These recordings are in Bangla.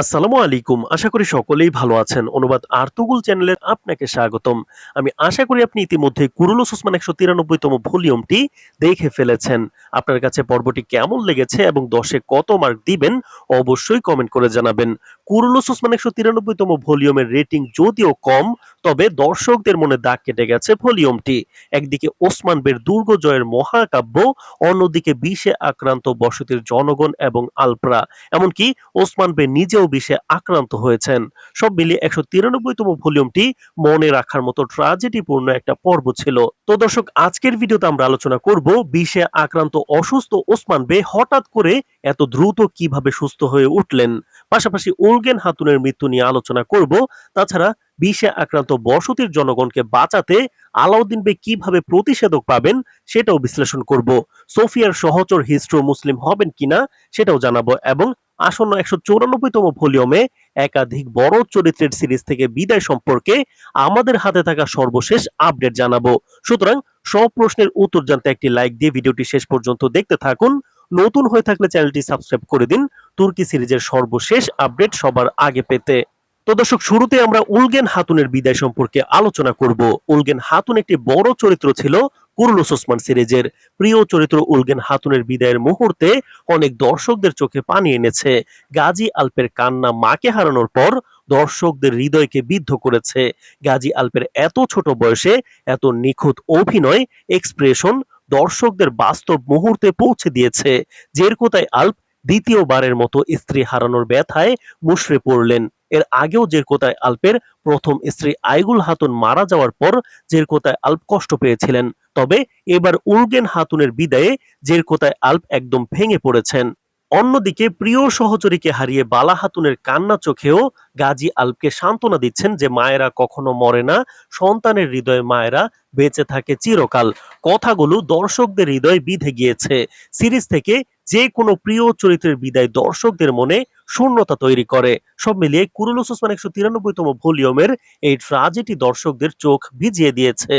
আসসালামু আলাইকুম। আশা করি সকলেই ভালো আছেন। অনুবাদ আর্তুগুল চ্যানেলের আপনাকে স্বাগতম। আমি আশা করি আপনি ইতিমধ্যে কুরুলুস ওসমান ১৯৩ তম ভলিউমটি দেখে ফেলেছেন। আপনার কাছে পর্বটি কেমন লেগেছে এবং ১০ এ কত মার্ক দিবেন অবশ্যই কমেন্ট করে জানাবেন। কুরুলুস ওসমান ১৯৩ তম ভলিউমের রেটিং যদিও কম, তবে দর্শকদের মনে দাগ কেটে গেছে ভলিউমটি। একদিকে ওসমান বের দুর্গ জয়ের মহাকাব্য, অন্যদিকে বিষে আক্রান্ত বসতির জনগণ এবং আলপ্রা। এমনকি ওসমান বে নিজেও বিষে আক্রান্ত হয়েছেন। সব মিলিয়ে ১৯৩ তম ভলিউমটি মনে রাখার মতো ট্র্যাজেডিপূর্ণ একটা পর্ব ছিল। তো দর্শক, আজকের ভিডিওতে আমরা আলোচনা করব বিষে আক্রান্ত অসুস্থ ওসমান বে হঠাৎ করে এত দ্রুত কিভাবে সুস্থ হয়ে উঠলেন। পাশাপাশি ওলগেন হাতুনের মৃত্যু নিয়ে আলোচনা করব। তাছাড়া বিষে আক্রান্ত বসতির জনগণকে বাঁচাতে আলাউদ্দিন বে কিভাবে প্রতিষেধক পাবেন সেটাও বিশ্লেষণ করব। সোফিয়ার সহচর হিস্ট্রো মুসলিম হবেন কিনা সেটাও জানাবো, এবং আসন্ন ১৯৪ তম ভলিউমে একাধিক বড় চরিত্রের সিরিজ থেকে বিদায় সম্পর্কে আমাদের হাতে থাকা সর্বশেষ আপডেট জানাবো। সুতরাং সব প্রশ্নের উত্তর জানতে একটি লাইক দিয়ে ভিডিওটি শেষ পর্যন্ত দেখতে থাকুন। নতুন হয়ে থাকলে চ্যানেলটি সাবস্ক্রাইব করে দিন তুর্কি সিরিজের সর্বশেষ আপডেট সবার আগে পেতে। তো দর্শক, শুরুতে আমরা উলগেন হাতুনের বিদায় সম্পর্কে আলোচনা করব। উলগেন হাতুন একটি বড় চরিত্র ছিল কুরুলুস ওসমান সিরিজের। প্রিয় চরিত্র উলগেন হাতুনের বিদায়ের মুহূর্তে অনেক দর্শকদের চোখে পানি এনেছে। গাজী আলপের কান্না মাকে হারানোর পর দর্শকদের হৃদয়কে বিদ্ধ করেছে। গাজী আলপের এত ছোট বয়সে এত নিখুঁত অভিনয়, এক্সপ্রেশন দর্শকদের বাস্তব মুহূর্তে পৌঁছে দিয়েছে। জেরকোতায় আল্প দ্বিতীয়বারের মতো স্ত্রী হারানোর ব্যথায় মুষড়ে পড়লেন। এর আগেও জেরকোতায় আল্পের প্রথম স্ত্রী আইগুল হাতুন মারা যাওয়ার পর জেরকোতায় আল্প কষ্ট পেয়েছিলেন। তবে এবার উলগেন হাতুনের বিদায়ে জেরকোতায় আল্প একদম ভেঙে পড়েছেন। অন্যদিকে প্রিয় সহচরীকে হারিয়ে বালা হাতুনের কান্না চোখেও গাজী আল্পকে সান্ত্বনা দিচ্ছেন যে মায়েরা কখনো মরে না, সন্তানের হৃদয়ে মায়েরা বেঁচে থাকে চিরকাল। কথাগুলো দর্শকদের হৃদয়ে বিঁধে গিয়েছে। সিরিজ থেকে যে কোনো প্রিয় চরিত্রের বিদায় দর্শকদের মনে শূন্যতা তৈরি করে। সব মিলিয়ে কুরুলুস ওসমান ১৯৩ তম ভলিউমের এই ট্র্যাজেডি দর্শকদের চোখ ভিজিয়ে দিয়েছে।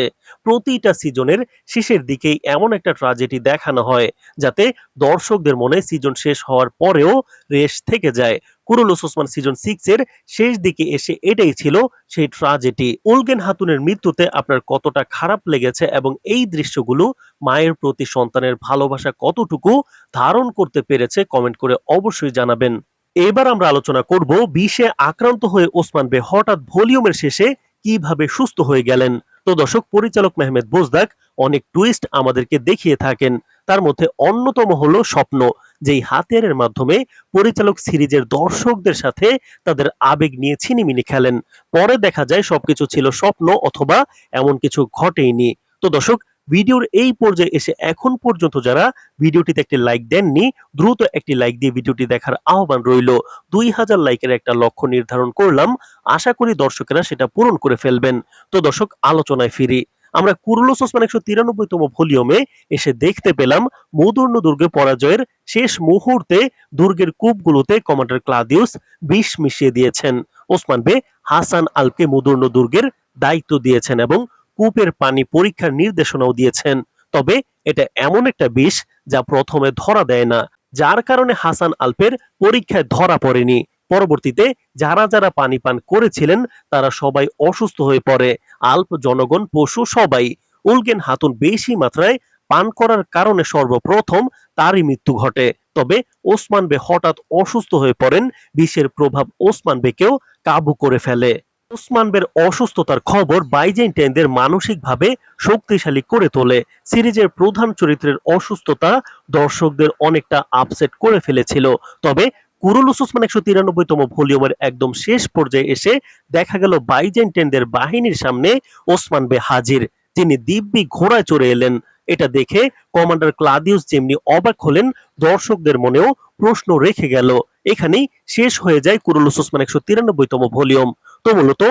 প্রতিটা সিজনের শেষের দিকেই এমন একটা ট্র্যাজেডি দেখানো হয় যাতে দর্শকদের মনে সিজন শেষ হওয়ার পরেও রেশ থেকে যায়। কুরুলুস ওসমান সিজন 6 এর শেষ দিকে এসে এটাই ছিল সেই ট্র্যাজেডি। উলগেন হাতুনের মৃত্যুতে আপনার কতটা খারাপ লেগেছে এবং এই দৃশ্যগুলো মায়ের প্রতি সন্তানের ভালোবাসা কতটুকু ধারণ করতে পেরেছে কমেন্ট করে অবশ্যই জানাবেন। এবার আমরা আলোচনা করব বিষে আক্রান্ত হয়ে ওসমান বে হঠাৎ ভলিউমের শেষে কিভাবে সুস্থ হয়ে গেলেন। তো দর্শক, পরিচালক মেহমেদ বোজদাক অনেক টুইস্ট আমাদেরকে দেখিয়ে থাকেন। তার মধ্যে অন্যতম হলো স্বপ্ন, যেই হাতিয়ারের মাধ্যমে পরিচালক সিরিজের দর্শকদের সাথে তাদের আবেগ নিয়ে ছিনিমিনি খেলেন। পরে দেখা যায় সবকিছু ছিল স্বপ্ন অথবা এমন কিছু ঘটেইনি। তো দর্শক, ভিডিওর এই পর্যায়ে এসে এখন পর্যন্ত যারা ভিডিওটিতে একটি লাইক দেননি, দ্রুত একটি লাইক দিয়ে ভিডিওটি দেখার আহ্বান রইল। ২০০০ লাইকের একটা লক্ষ্য নির্ধারণ করলাম, আশা করি দর্শকেরা সেটা পূরণ করে ফেলবেন। তো দর্শক, আলোচনায় ফিরি। আমরা কুরুলুস ওসমান ১৯৩ তম ভলিউমে এসে দেখতে পেলাম মুদুর্ন দুর্গে পরাজয়ের শেষ মুহূর্তে দুর্গের কূপগুলোতে কমান্ডার ক্লাদিউস বিষ মিশিয়ে দিয়েছেন। ওসমান বে হাসান আলকে মুদুর্ন দুর্গের দায়িত্ব দিয়েছেন এবং কূপের পানি পরীক্ষার নির্দেশনাও দিয়েছেন। তবে এটা এমন একটা বিষ যা প্রথমে ধরা দেয় না, যার কারণে হাসান আলপের পরীক্ষায় ধরা পড়েনি। পরবর্তীতে যারা যারা পানি পান করেছিলেন তারা সবাই অসুস্থ হয়ে পড়ে। আল্প, জনগণ, পশু সবাই। উলগেন হাতুন বেশি মাত্রায় পান করার কারণে সর্বপ্রথম তারই মৃত্যু ঘটে। তবে ওসমান বে হঠাৎ অসুস্থ হয়ে পড়েন। বিষের প্রভাব ওসমান বেকেও কাবু করে ফেলে। ওসমান বের অসুস্থতার খবর বাইজেন্টাইনদের মানসিকভাবে শক্তিশালী করে তোলে। সিরিজের প্রধান চরিত্রের অসুস্থতা দর্শকদের অনেকটা আপসেট করে ফেলেছিল। তবে কুরুলুস ওসমান ১৯৩ তম ভলিউমের একদম শেষ পর্যায়ে এসে দেখা গেল বাইজেন্টাইনদের বাহিনীর সামনে ওসমান বে হাজির, যিনি দিব্যি ঘোড়ায় চড়ে এলেন। এটা দেখে কমান্ডার ক্লাদিউস যেমনি অবাক হলেন, দর্শকদের মনেও প্রশ্ন রেখে গেল। এখানেই শেষ হয়ে যায় কুরুলুস ওসমান ১৯৩ তম ভলিউম। তো মূলত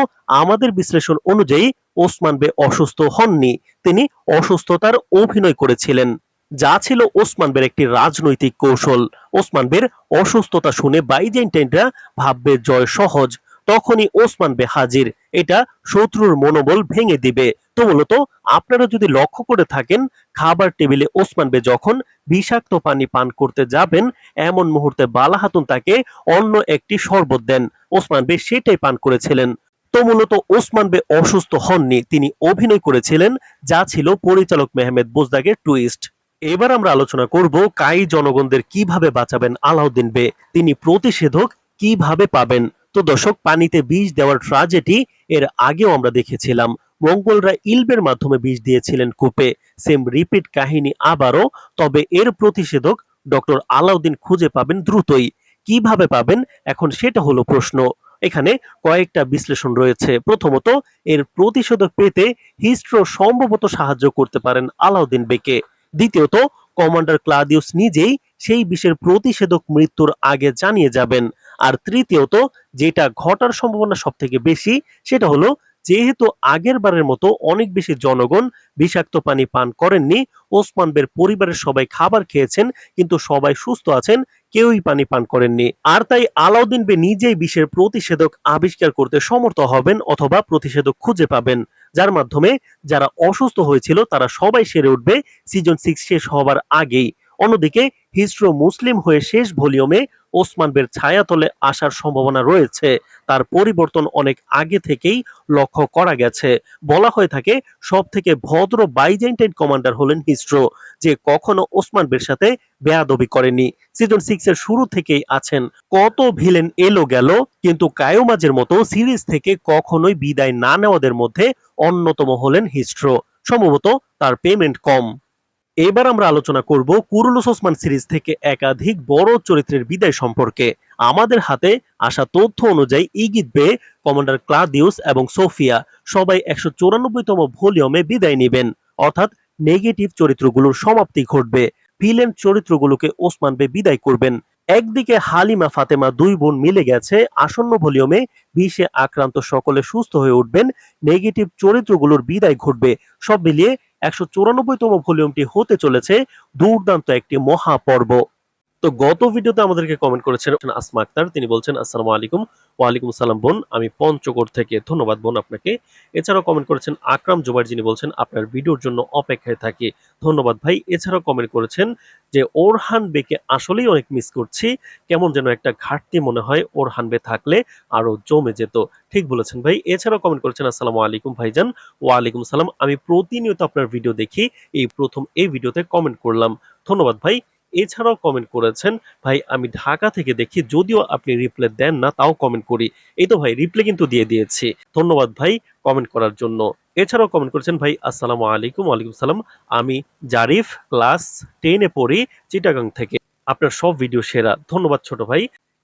আমাদের বিশ্লেষণ অনুযায়ী ওসমান বে অসুস্থ হননি, তিনি অসুস্থতার অভিনয় করেছিলেন, যা ছিল ওসমান বের একটি রাজনৈতিক কৌশল। ওসমান বের অসুস্থতা শুনে বাইজেন্টাইনরা ভাববে জয় সহজ, তখনই ওসমান বে হাজির। এটা শত্রুর মনোবল ভেঙে দিবে। তো মূলত আপনারা যদি লক্ষ্য করে থাকেন, খাবার টেবিলে ওসমান বে যখন বিষাক্ত পানি পান করতে যাবেন, এমন মুহূর্তে বালা খাতুন তাকে অন্য একটি শরবত দেন। ওসমান বে সেটাই পান করেছিলেন। তো মূলত ওসমান বে অসুস্থ হননি, তিনি অভিনয় করেছিলেন, যা ছিল পরিচালক মেহমেদ বোজদাগের টুইস্ট। এবার আমরা আলোচনা করব কাই জনগণদের কিভাবে বাঁচাবেন আলাউদ্দিন বে, তিনি প্রতিষেধক কিভাবে পাবেন। তো দর্শক, পানিতে বিষ দেওয়ার ট্রাজেডি এর আগেও আমরা দেখেছিলাম। মঙ্গলরা ইলবের মাধ্যমে বিষ দিয়েছিলেন কূপে, সেম রিপিট কাহিনী আবারও। তবে এর প্রতিষেধক ডক্টর আলাউদ্দিন খুঁজে পাবেন দ্রুতই। কিভাবে পাবেন, এখন সেটা হলো প্রশ্ন। এখানে কয়েকটা বিশ্লেষণ রয়েছে। প্রথমত, এর প্রতিষেধক পেতে হিস্ট্রো সম্ভবত সাহায্য করতে পারেন আলাউদ্দিন বেকে। দ্বিতীয়ত, কমান্ডার ক্লাদিউস নিজেই সেই বিষের প্রতিষেধক মৃত্যুর আগে জানিয়ে যাবেন। আর তৃতীয়ত, যেটা ঘটার সম্ভাবনা সব থেকে বেশি, সেটা হলো যেহেতু আগের বারের মতো অনেক বেশি জনগণ বিষাক্ত পানি পান করেননি, ওসমান বের পরিবারের সবাই খাবার খেয়েছেন কিন্তু সবাই সুস্থ আছেন, কেউই পানি পান করেননি। আর তাই আলাউদ্দিন বে নিজেই বিষের প্রতিষেধক আবিষ্কার করতে সমর্থ হবেন অথবা প্রতিষেধক খুঁজে পাবেন, যার মাধ্যমে যারা অসুস্থ হয়েছিল তারা সবাই সেরে উঠবে সিজন 6 শেষ হবার আগেই। অন্যদিকে হিস্ট্রো মুসলিম হয়ে শেষ ভলিউমে ওসমান বের ছায়াতলে আসার সম্ভাবনা রয়েছে। তার পরিবর্তন অনেক আগে থেকেই লক্ষ্য করা গেছে। বলা হয়ে থাকে সব থেকে ভদ্র বাইজেন্টাইন কমান্ডার হলেন হিস্ট্রো, যে কখনো ওসমান বের সাথে বেয়াদবি করেনি। সিজন 6 এর শুরু থেকেই আছেন। কত ভিলেন এলো গেল, কিন্তু কায়োমাজের মতো সিরিজ থেকে কখনোই বিদায় না নেওয়াদের মধ্যে অন্যতম হলেন হিস্ট্রো। সম্ভবত তার পেমেন্ট কম। এবার আমরা আলোচনা করব কুরুলুস ওসমান সিরিজ থেকে একাধিক বড় চরিত্রের বিদায় সম্পর্কে। আমাদের হাতে আসা তথ্য অনুযায়ী ইগিত বে, কমান্ডার ক্লাদিউস এবং সোফিয়া সবাই 194তম ভলিউমে বিদায় নেবেন, অর্থাৎ নেগেটিভ চরিত্রগুলোর সমাপ্তি ঘটবে। ভিলেন চরিত্রগুলোকে ওসমান বে বিদায় করবেন। একদিকে হালিমা ফাতেমা দুই বোন মিলে গেছে, আসন্ন ভলিউমে বিষে আক্রান্ত সকলে সুস্থ হয়ে উঠবেন, নেগেটিভ চরিত্রগুলোর বিদায় ঘটবে। সব মিলিয়ে 194তম ভলিউমটি হতে চলেছে দুর্দান্ত একটি মহাপর্ব। তো গত ভিডিওতে আমাদেরকে কমেন্ট করেছেন আসমা আক্তার, তিনি বলছেন আসসালামু আলাইকুম। ওয়ালাইকুম আসসালাম বোন, আমি পঞ্চগড় থেকে। ধন্যবাদ বোন আপনাকে। এছাড়াও কমেন্ট করেছেন আকরাম জুবাইর, যিনি বলছেন আপনার ভিডিওর জন্য অপেক্ষায় থাকি। ধন্যবাদ ভাই। এছাড়াও কমেন্ট করেছেন যে ওরহান বেকে আসলেই অনেক মিস করছি, কেমন যেন একটা ঘাটতি মনে হয়, ওরহান বে থাকলে আরো জমে যেত। ঠিক বলেছেন ভাই। এছাড়াও কমেন্ট করেছেন আসসালামু আলাইকুম ভাইজান। ওয়ালাইকুম সালাম, আমি প্রতিনিয়ত আপনার ভিডিও দেখি, এই প্রথম এই ভিডিওতে কমেন্ট করলাম। ধন্যবাদ ভাই। এছাড়াও কমেন্ট করেছেন ভাই আমি ঢাকা থেকে দেখি, যদিও আপনি রিপ্লাই দেন না তাও কমেন্ট করি। এই তো ভাই রিপ্লাই কিন্তু দিয়ে দিয়েছি। ধন্যবাদ ভাই কমেন্ট করার জন্য। এছাড়াও কমেন্ট করেছেন ভাই আসসালামু আলাইকুম। ওয়ালাইকুম সালাম, আমি জারিফ, ক্লাস 10 এ পড়ি, চিটাগাং থেকে। আপনার সব ভিডিও সেরা। ধন্যবাদ ছোট ভাই।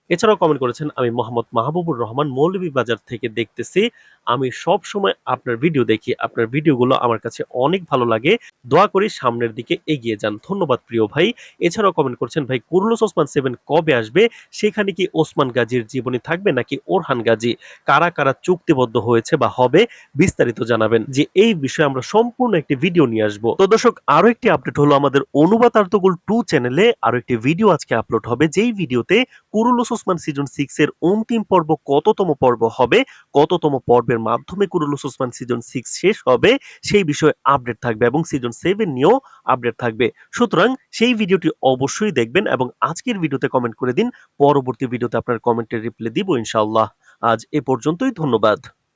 এছাড়াও কমেন্ট করেছেন আমি মোহাম্মদ মাহবুবুর রহমান, মৌলভীবাজার থেকে দেখতেছি। আমি সব সময় আপনার ভিডিও দেখি, আপনার ভিডিওগুলো আমার কাছে অনেক ভালো লাগে। দোয়া করি সামনের দিকে এগিয়ে যান। ধন্যবাদ প্রিয় ভাই। এছাড়াও কমেন্ট করছেন ভাই কুরুলুস ওসমান 7 কবে আসবে, সেখানে কি ওসমান গাজীর জীবনী থাকবে নাকি ওরহান গাজী, কারা কারা চুক্তিবদ্ধ হয়েছে বা হবে, বিস্তারিত জানাবেন। যে এই বিষয়ে আমরা সম্পূর্ণ একটি ভিডিও নিয়ে আসবো। তো দর্শক, আরো একটি আপডেট হলো, আমাদের অনুবাদ আর্তগুল 2 চ্যানেলে আরো একটি ভিডিও আজকে আপলোড হবে, যেই ভিডিওতে কুরুলুস ওসমান সিজন 6 এর অন্তিম পর্ব কততম পর্ব হবে, কততম পর্বের মাধ্যমে কুরুলুস ওসমান সিজন 6 শেষ হবে, সেই বিষয়ে আপডেট থাকবে এবং সিজন 7 নিয়েও আপডেট থাকবে। সুতরাং সেই ভিডিওটি অবশ্যই দেখবেন এবং আজকের ভিডিওতে কমেন্ট করে দিন। পরবর্তী ভিডিওতে আপনার কমেন্টের রিপ্লাই দিব ইনশাআল্লাহ। আজ এ পর্যন্তই, ধন্যবাদ।